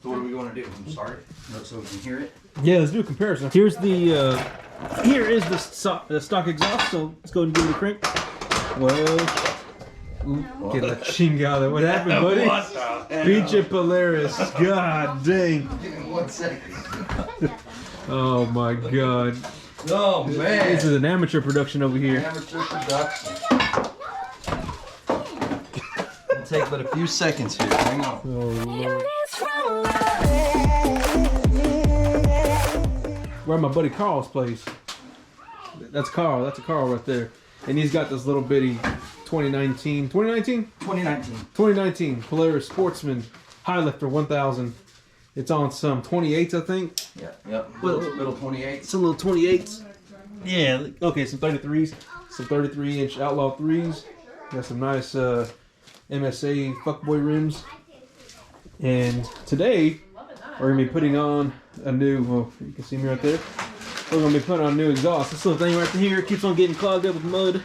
So what are we going to do? Start it so we can hear it? Yeah, let's do a comparison. Here's the, here is the stock exhaust, so let's go and give it a crank. Whoa. Ooh, get la chingada. What happened, buddy? Pinche Polaris. God dang. Give me 1 second. Oh my god. Oh man. This is an amateur production over here. Amateur production. It'll take but a few seconds here. Hang on. Oh lord. We're at my buddy Carl's place. That's Carl. That's a Carl right there. And he's got this little bitty 2019 Polaris Sportsman Highlifter 1000. It's on some 28s, I think. Yeah, yep. Little 28s. Some little 28s. Yeah, okay, some 33s. Some 33-inch Outlaw 3s. Got some nice MSA fuckboy rims. And today, we're going to be putting on a new, well, you can see me right there. We're going to be putting on a new exhaust. This little thing right here keeps on getting clogged up with mud.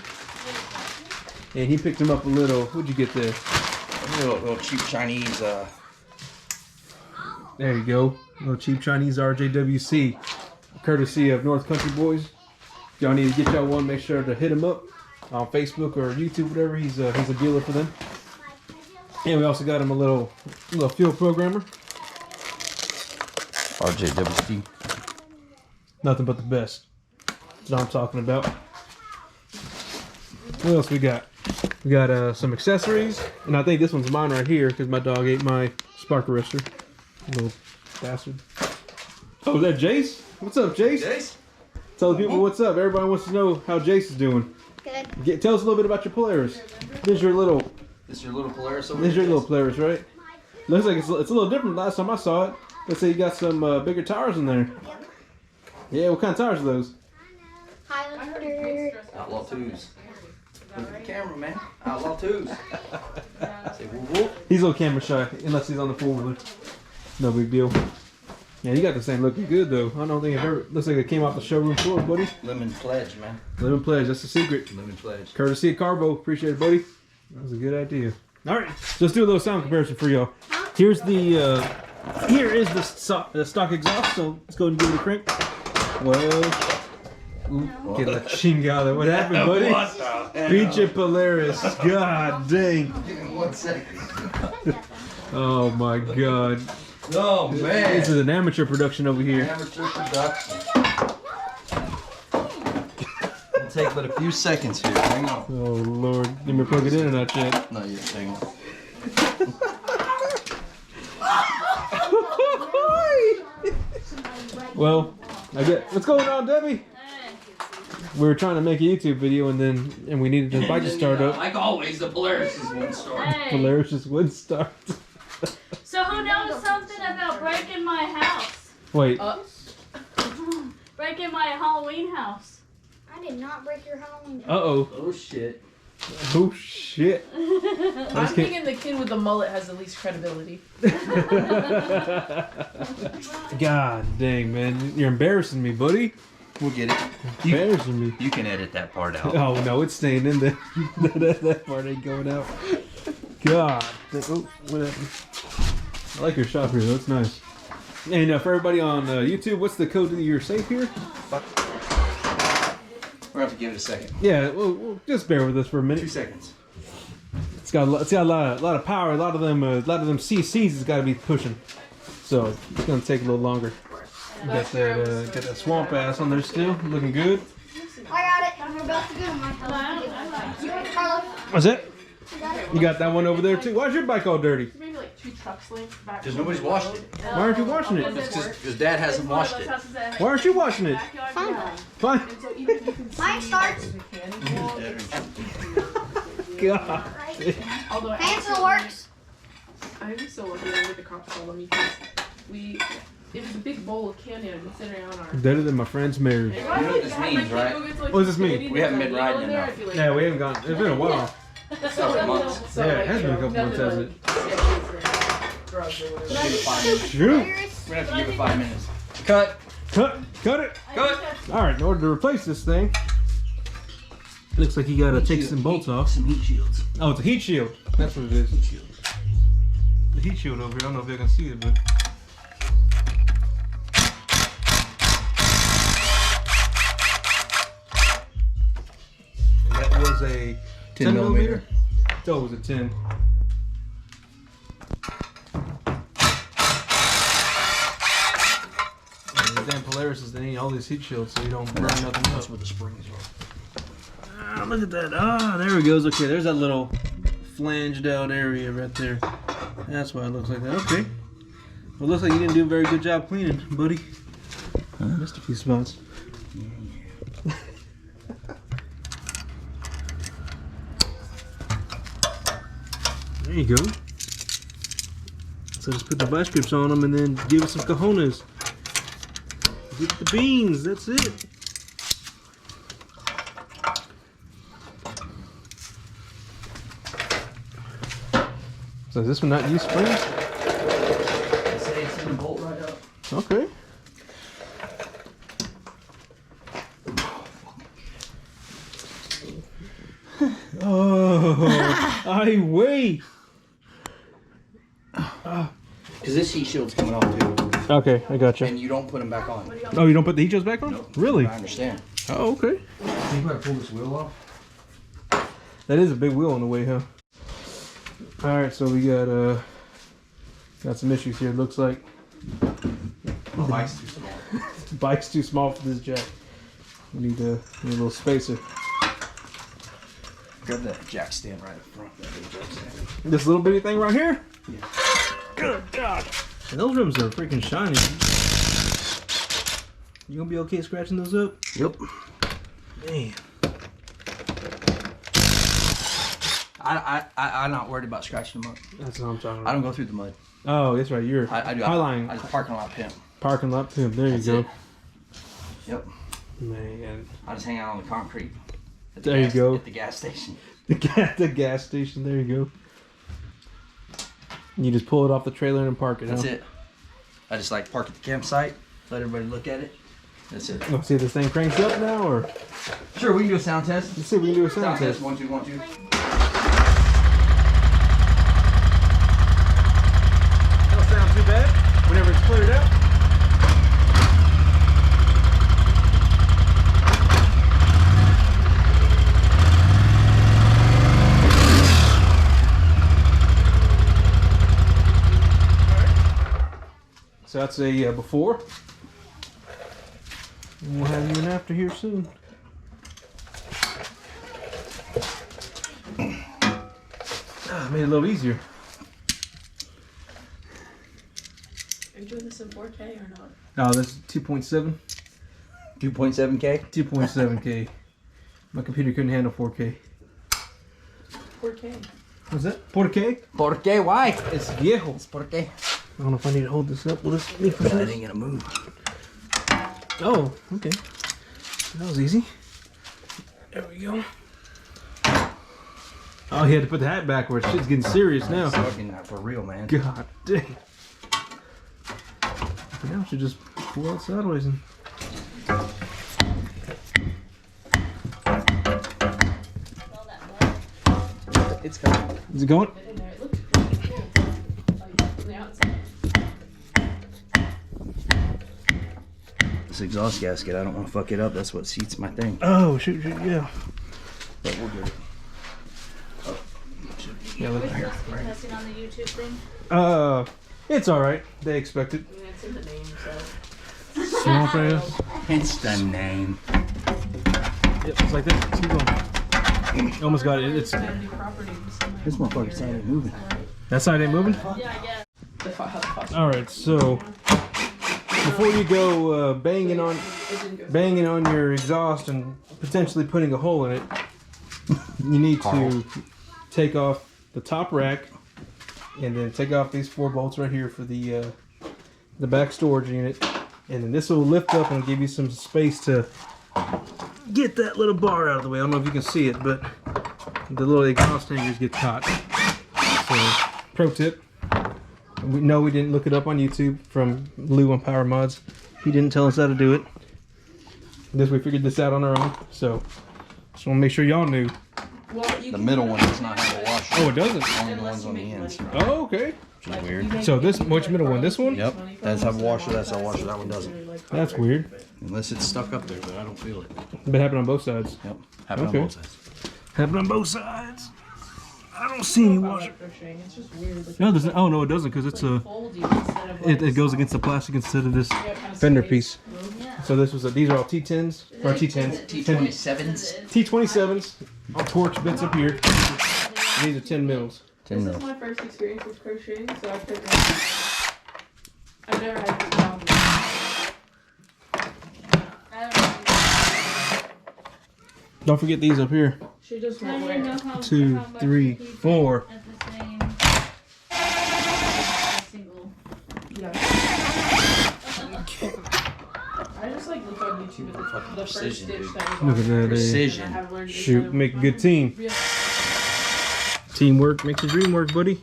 And he picked him up a little, what'd you get there? A little cheap Chinese. There you go. A little cheap Chinese RJWC. Courtesy of North Country Boys. If y'all need to get y'all one, make sure to hit him up on Facebook or YouTube, whatever. He's a dealer for them. And we also got him a little fuel programmer. RJWC. Nothing but the best. That's what I'm talking about. What else we got? We got some accessories. And I think this one's mine right here because my dog ate my spark arrestor. Little bastard. Oh, is that Jace? What's up, Jace? Jace? Tell the people what's up. Everybody wants to know how Jace is doing. Good. Tell us a little bit about your Polaris. This is your little Polaris over This is your little Polaris, right? Looks like it's a little different last time I saw it. Let's say you got some bigger tires in there. Yep. Yeah, what kind of tires are those? Highlander. Outlaw 2s. Look at the camera, man. Outlaw 2s. Say whoop whoop. He's a little camera shy, unless he's on the 4-wheeler. No big deal. Yeah, you got the same looking good though. I don't think it ever looks like it came off the showroom floor, buddy. Lemon pledge, man. Lemon pledge, that's the secret. Lemon pledge. Courtesy of Carbo, appreciate it, buddy. That was a good idea. All right, so let's do a little sound comparison for y'all. Here's the here is the stock exhaust. So let's go and give it a crank. Whoa. Ooh, get la chingada. What happened, buddy? Pinche Polaris. God dang. Give me 1 second. Oh my god. Oh man. This is an amateur production over here. Amateur production. It'll take but a few seconds here. Hang on. Oh lord. Let me plug it in or not yet. No, you're hang on. Well, what's going on, Debbie? We were trying to make a YouTube video and we needed the bike to start up. Like always, the Polaris is one star. Hey. Polaris just wouldn't start. So who knows something about breaking my house? Wait. Breaking my Halloween house. I did not break your Halloween. Uh-oh. Oh shit. Oh shit. I'm thinking the kid with the mullet has the least credibility. God dang, man. You're embarrassing me, buddy. We'll get it. Embarrassing me. You can edit that part out. Oh, no, it's staying in there. that part ain't going out. God. Oh, what happened? I like your shop here, though. It's nice. And for everybody on YouTube, what's the code to your safe here? We're going to have to give it a second. Yeah, well, just bear with us for a minute. 2 seconds. It's got a lot of power. A lot of them CCs has got to be pushing. So it's gonna take a little longer. Got that swamp ass on there still, looking good. I got it. I'm about to go to my house. What's that? You got that one over there too. Why's your bike all dirty? Maybe like 2 trucks length back. Because nobody's washed it. Why aren't you washing it? Because Dad hasn't washed it. Why aren't you washing it? Fine. Fine. Mine starts. God. Pencil works. I'm so lucky that with the cops called me because it was a big bowl of candy and I've been sitting around our. Better than my friend's marriage. You know what this means, right? What does this mean? We haven't been riding enough. Yeah, we haven't gone. It's been a while. Several months. So, Yeah, it has been a couple months, hasn't it? Drugs or Give whatever. it 5 minutes. Shoot. We're going to have to give it 5 minutes. Cut. Cut it. Cut. All right, in order to replace this thing, looks like you gotta take some bolts off. Some heat shields. Oh, it's a heat shield. That's what it is. The heat shield over here. I don't know if you can see it, but was a 10 millimeter. Oh, it was a 10. And the damn Polaris they need all these heat shields so you don't burn nothing up. That's where the springs are. Look at that. Ah, there it goes. Okay, there's that little flanged out area right there. That's why it looks like that. Okay. Well, it looks like you didn't do a very good job cleaning, buddy. Missed a few spots. There you go. So just put the vice grips on them and then give it some cojones. Get the beans. That's it. So is this one not use springs? They say it's in the bolt right up. Okay. Oh, I wait. Because this heat shield's coming off too. Okay, I got you. And you don't put them back on. Oh, you don't put the heat shields back on? Nope. Really? I understand. Oh, okay. You gotta pull this wheel off. That is a big wheel on the way, huh? All right, so we got some issues here. It looks like My bike's too small. the bike's too small for this jack. We need a little spacer. Grab that jack stand right up front. That big jack stand. This little bitty thing right here? Yeah. Good God. And those rims are freaking shiny. You gonna be okay scratching those up? Yep. Man. I'm not worried about scratching them up. That's what I'm talking about. I don't go through the mud. Oh, that's right. You're I do. highline. I just parking lot pimp. Parking lot too. There you That's go. it. Yep. Man. I just hang out on the concrete. There you go. At the gas station. The gas station. There you go. You just pull it off the trailer and park it. That's huh? it. I just like park at the campsite, let everybody look at it. That's it. Let's see if this thing cranks up now, or Sure, we can do a sound test. let's see if we can do a sound test. 1, 2, 1, 2. Don't sound too bad. Whenever it's cleared out. So that's a before. And we'll have you an after here soon. Made it a little easier. Are you doing this in 4K or not? Oh, that's 2.7. 2.7K? 2.7K. My computer couldn't handle 4K. 4K. What's that? 4K? ¿Por qué? Why? It's viejo. It's por qué? I don't know if I need to hold this up. Will this be for That ain't gonna move. Oh, okay. That was easy. There we go. Oh, he had to put the hat backwards. Shit's getting serious now. It's fucking not for real, man. God dang. Now I should just pull out sideways and. It's coming. Is it going? Get in there. It looks pretty cool. Like from the outside. This exhaust gasket, I don't want to fuck it up. That's what seats my thing. Oh, shoot, yeah. But we'll get it. Yeah, We're look supposed here. to be testing on the YouTube thing. It's alright. They expect it. I mean, it's in the name, so. Small press. Hence the name. Yep, it's like this. Keep going. Almost got it. It's Expanding properties. This motherfucker's side ain't moving. that side ain't moving. Yeah, I guess. The file. Alright, so before you go banging on your exhaust and potentially putting a hole in it, you need to take off the top rack and then take off these 4 bolts right here for the back storage unit, and then this will lift up and give you some space to get that little bar out of the way. I don't know if you can see it, but the little exhaust hangers get caught. So, pro tip. We didn't look it up on YouTube from Lou on Power Mods. He didn't tell us how to do it. We figured this out on our own. So, just want to make sure y'all knew. Well, you The can middle do one it. does not have a washer. Oh, it doesn't? Only the Unless ones you on the make ends. money. Oh, okay. Which is weird. So this, which middle one? This one? Yep. That does have a washer. That's a washer. That one doesn't. That's weird. Unless it's stuck up there, but I don't feel it. But it happened on both sides. Yep. Happened Okay. on both sides. Happened on both sides. I don't see any washer. It's just weird. No, there's oh no, it doesn't because it's a. It goes against the plastic instead of this fender piece. So this was these are all T10s or T10s. T27s. T27s. All torch bits up here. These are 10 mils. 10 This mils. is my first experience with crocheting, so I've never had this problem. Don't forget these up here. She just I won't didn't wear know it. how, 2, how much 3, to keep 4. it at the same single. Yeah. I just like look on YouTube at the first precision, stitch dude. that was Look at on that, it. Precision. And I have learned to Shoot, kind of make a good team. real- Teamwork makes the dream work, buddy.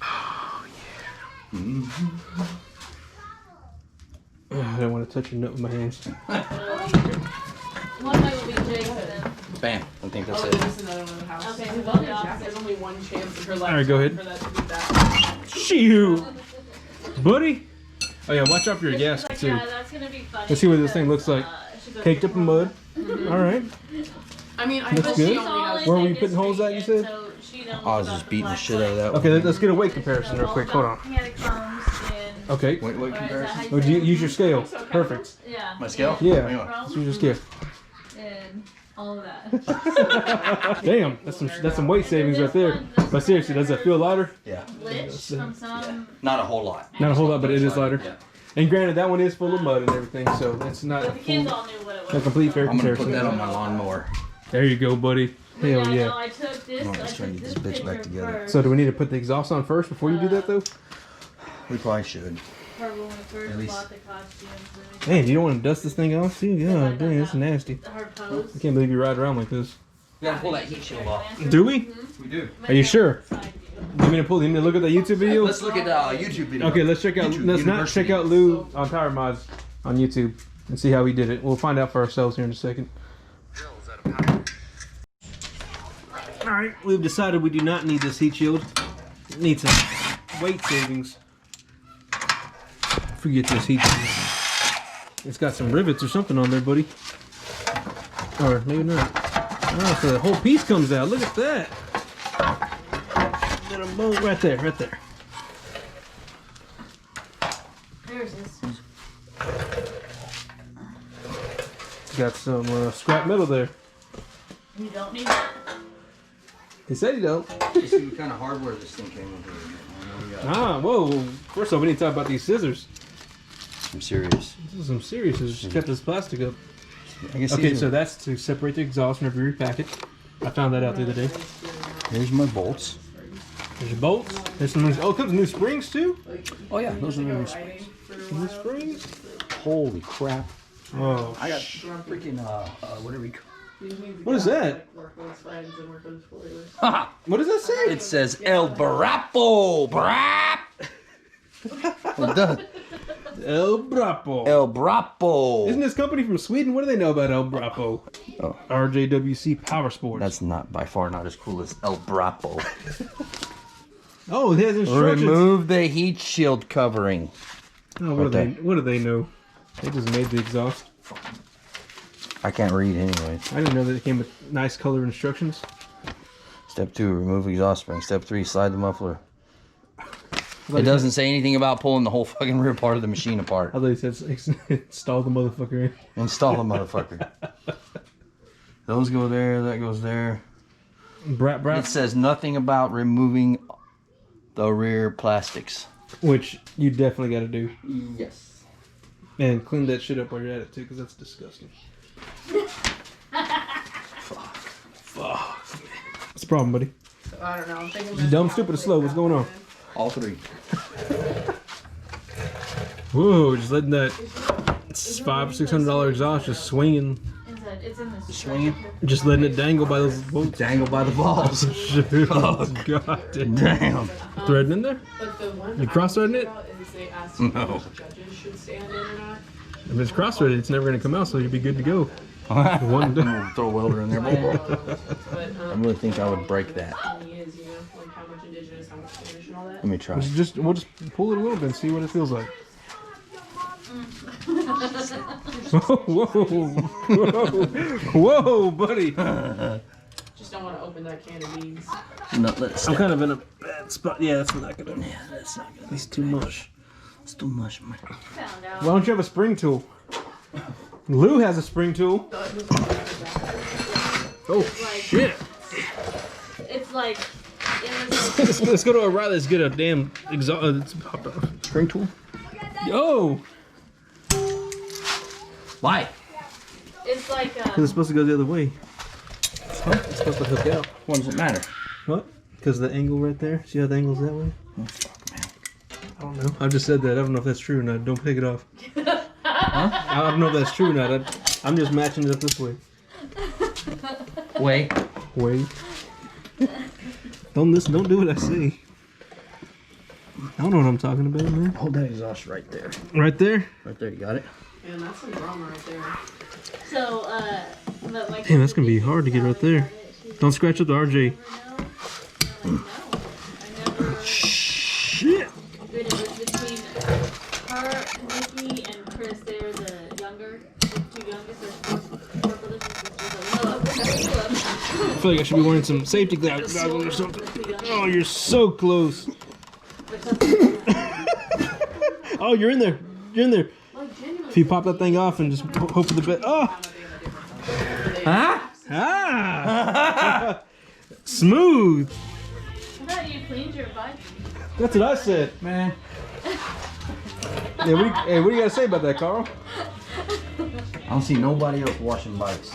Oh yeah. I don't want to touch your nut with my hands. One way will be Jay for them. Bam. I think that's Oh, it. there's another one in the house. Okay, Well, well, Jack, yeah. there's only one chance in her life All right, go ahead. for that to be that. Shoot, buddy. Oh yeah, watch out for your She's gasket like, too. yeah, that's gonna be funny. Let's see what this thing because, looks like. she goes, Caked up in mud. All right. I mean, I That's bet good. she She's only all has. in Where were you the putting holes at, you history, said? so she knows I was about just the beating the black shit out of that Okay, one. let's get a weight comparison real quick. Hold on. Catacombs and Okay. Wait, or is that comparison. how Would say you it? use your scale? Perfect. Yeah. My scale? Yeah. Hang on. Let's use your scale. And all of that. Damn, that's some weight savings right there. But seriously, does that feel lighter? Yeah. Lich from some. Not a whole lot. Not a whole lot, but it is lighter. Yeah. And granted, that one is full of mud and everything, so it's not But a the kids full, all knew what it was. a complete fair I'm gonna put comparison. that on my lawnmower. There you go, buddy. But Hell No, yeah. I took this. Come on, I let's try took and get this this bitch back picture together. first. So do we need to put the exhaust on first before you do that though? We probably should. For when we first At least- bought the costumes. Man, you don't want to dust this thing off too? God dang, that's nasty. Her pose. I can't believe you ride around like this. We gotta pull that heat shield off. Do we? We do. Are you sure? You want me to look at that YouTube video? Let's look at YouTube video. Okay, let's check out. YouTube Let's not University. check out Lou on Power Mods on YouTube and see how he did it. We'll find out for ourselves here in a second. All right, we've decided we do not need this heat shield. It needs some weight savings. Forget this heat shield. It's got some rivets or something on there, buddy. Or maybe not. Oh, so the whole piece comes out. Look at that. Little bolt right there, right there. There's this. Got some scrap metal there. You don't need that. He said he don't. Let's see what kind of hardware this thing came with. I know we got Ah, whoa. First off, we need to talk about these scissors. some serious. This is some serious scissors. Just cut this plastic up. I guess Okay, these so are- that's to separate the exhaust whenever you repack it. I found that out the other day. Here's my bolts. There's your bolts. There's some new, oh, it comes with new springs too? Oh yeah, those are new. New springs? Holy crap! Oh, I got freaking what are we? What is that? Work with his friends and work with his followers. Haha! What does that say? It says El Brapo. Brap. Well done. El Brapo. El Brapo. Isn't this company from Sweden? What do they know about El Brapo? Oh. RJWC Power Sports. That's not by far not as cool as El Brapo. Oh, it has instructions. Remove the heat shield covering. Oh, what do they know? They just made the exhaust. I can't read anyway. I didn't know that it came with nice color instructions. Step 2, remove exhaust spring. Step 3, slide the muffler. It doesn't say anything about pulling the whole fucking rear part of the machine apart. I thought he said install the motherfucker in. Install the motherfucker. Those go there, that goes there. Brat It brat. says nothing about removing the rear plastics. Which you definitely got to do. Yes. And clean that shit up while you're at it too, because that's disgusting. Fuck. What's the problem, buddy? So, I don't know. I'm thinking You dumb, stupid, or slow? What's going on? All 3. Whoa, just letting that $500-600 exhaust just swinging, Inside, it's in this. Swinging. just letting it dangle by those bolts. Dangle by the balls. Shit. God damn. Damn. Threading in there? But the one You cross-threading it? is they asked No. if judges should stand in or not. If it's cross-threaded, it's never going to come out, so you'll be good to go. One day. Throw a welder in there. But I really think I would break that. he is, you know, like how much indigenous, how much Spanish and all that. Let me try. We'll just pull it a little bit and see what it feels like. whoa, whoa, whoa, whoa, buddy! just don't want to open that can of beans. No, let's I'm kind of in a bad spot. Yeah, that's not gonna. Yeah, that's not gonna. It's too much. It's too much, man. Found out. Why don't you have a spring tool? Lou has a spring tool. Oh Like, shit! it's like, it was Let's go to O'Reilly. Let's get a damn exhaust. Spring tool? Yo! Why? it's like Because it's supposed to go the other way. Huh? It's supposed to hook out. What does it matter? What? Because the angle right there. See how the angle's that way? I don't know. I just said that. I don't know if that's true or not. Don't pick it off. I don't know if that's true or not. I'm just matching it up this way. Way. Wait. Don't listen. Don't do what I say. I don't know what I'm talking about, man. Hold that exhaust right there. Right there. Right there, you got it? Man, that's some drama right there. so, but my Damn, that's gonna be hard to get right there. Don't scratch up the RJ. Shit. It was between her, Nikki, and Chris. They were the younger, the two youngest. There's four brothers and sisters. I feel like I should be wearing some safety goggles or something. Oh, you're so close. Oh, you're in there. You're in there. If you pop that thing off and just hope for the best. Oh! Huh? Ah! Smooth. I thought you cleaned your bike. That's what I said, man. Hey, what do you gotta say about that, Carl? I don't see nobody else washing bikes.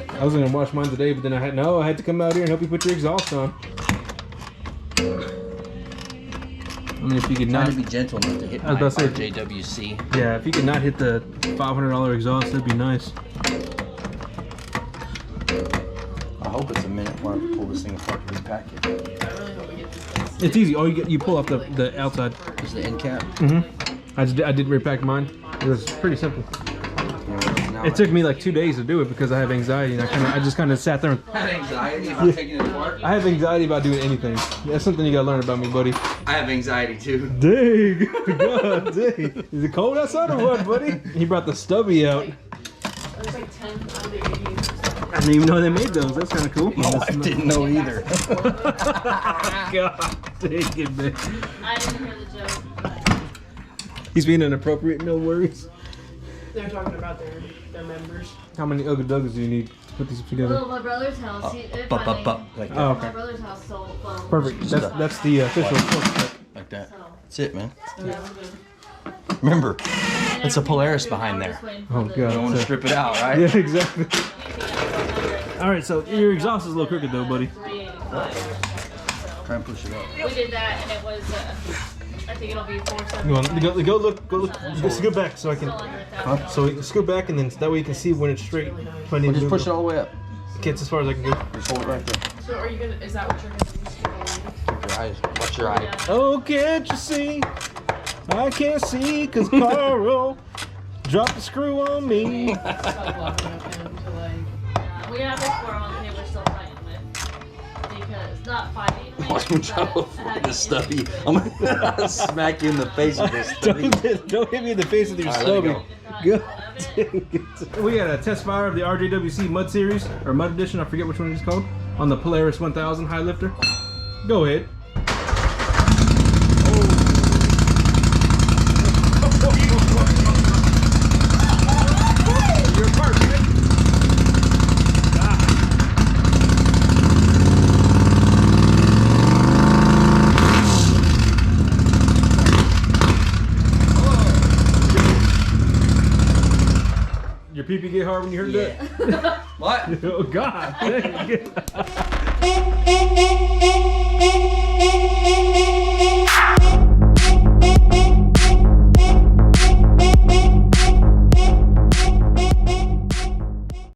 I was gonna wash mine today, but then I had to come out here and help you put your exhaust on. I mean, if you could Trying not, to be gentle enough to hit I was my about to say- RJWC. yeah, if you could not hit the $500 exhaust, that'd be nice. I hope it's a minute while I pull this thing apart to repack it. I really hope we get this place. It's easy. All you pull off the outside. Is the end cap? I did repack mine. It was pretty simple. Now It took me like 2 days to do it because I have anxiety, and I just kind of sat there. And, I have anxiety about taking it apart. I have anxiety about doing anything. That's something you gotta learn about me, buddy. I have anxiety too. Dang, God, dang. Is it cold outside or what, buddy? He brought the stubby out. There's like 10 on the 80s. I didn't even know they made those. That's kind of cool. My wife didn't know either. God, dang it, man. I didn't hear the joke. He's being inappropriate. No worries. They're talking about their members. How many Ugga Duggas do you need to put these together? Well, my brother's house. He, it Bup, bup, finally, bup. Like Oh, that. My okay. brother's house sold. Well, Perfect. That's the official. Like that. So, That's it, man. yeah. Remember, it's a Polaris behind there. Oh, You don't want God. to strip it out, right? Yeah, exactly. All right, so your exhaust is a little crooked though, buddy. Try and push it up. We did that, and it was. I think it'll be 470. You want go look. Just go back so I can. Still under 1,000. So just go back and then that way you can see when it's straight. If I need Well, to just move push it all the way up. Okay, it's as far as I can go. Just hold it right there. So are you gonna, is that what you're gonna use? Keep your eyes. Watch your eye. Oh, can't you see? I can't see because Carl dropped the screw on me. Stop blocking up him to like. We have this forum on the we're still fighting with. Because, not fighting. Watch me try to avoid this stubby. I'm gonna smack you in the face with this stubby. Don't hit me in the face with your All right, let stubby. it God dang it. We got a test fire of the RJWC Mud Series, or Mud Edition, I forget which one it's called, on the Polaris 1000 high lifter. Go ahead. You're perfect. Your pee-pee get hard when you heard that? What? Oh God! Dang it.